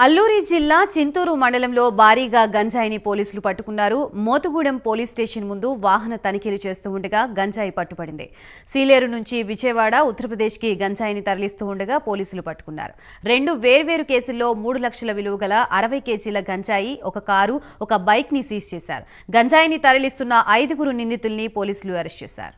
అల్లూరి జిల్లా చింతూరు మండలంలో భారీగా గంజాయిని పోలీసులు పట్టుకున్నారు. మోతుగూడెం పోలీస్ స్టేషన్ ముందు వాహన తనిఖీలు చేస్తూ ఉండగా గంజాయి పట్టుబడింది. సీలేరు నుంచి విజయవాడ, ఉత్తరప్రదేశ్కి గంజాయిని తరలిస్తూ ఉండగా పోలీసులు పట్టుకున్నారు. 2 వేర్వేరు కేసుల్లో 3 లక్షల విలువ గల 60 కేజీల గంజాయి, ఒక కారు, ఒక బైక్ ని సీజ్ చేశారు. గంజాయిని తరలిస్తున్న 5 నిందితుల్ని పోలీసులు అరెస్ట్ చేశారు.